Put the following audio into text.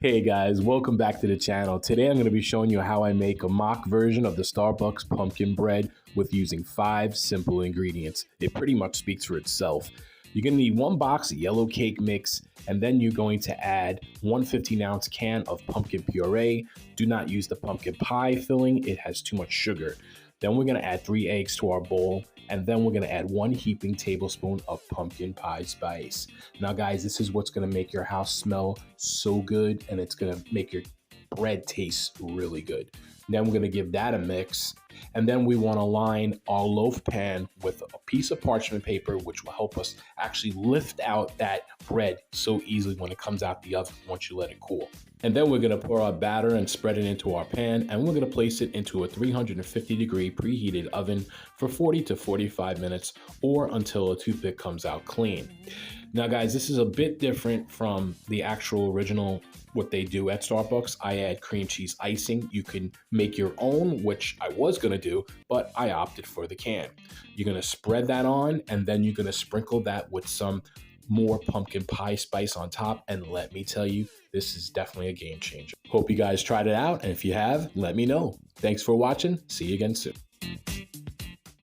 Hey guys, welcome back to the channel. Today I'm going to be showing you how I make a mock version of the Starbucks pumpkin bread with using 5 simple ingredients. It pretty much speaks for itself. You're going to need 1 box of yellow cake mix, and then you're going to add 1 15-ounce can of pumpkin puree. Do not use the pumpkin pie filling, it has too much sugar. Then we're going to add 3 eggs to our bowl, and then we're going to add 1 heaping tablespoon of pumpkin pie spice. Now guys, this is what's going to make your house smell so good, and it's going to make your bread taste really good. Then we're going to give that a mix, and then we want to line our loaf pan with a piece of parchment paper, which will help us actually lift out that bread so easily when it comes out the oven once you let it cool. And then we're going to pour our batter and spread it into our pan, and we're going to place it into a 350-degree preheated oven for 40 to 45 minutes, or until a toothpick comes out clean. Now guys, this is a bit different from the actual original what they do at Starbucks. I add cream cheese icing. You can make your own, which I was going to do, but I opted for the can. You're going to spread that on, and then you're going to sprinkle that with some more pumpkin pie spice on top, and let me tell you, this is definitely a game changer. Hope you guys tried it out, and if you have, let me know. Thanks for watching. See you again soon.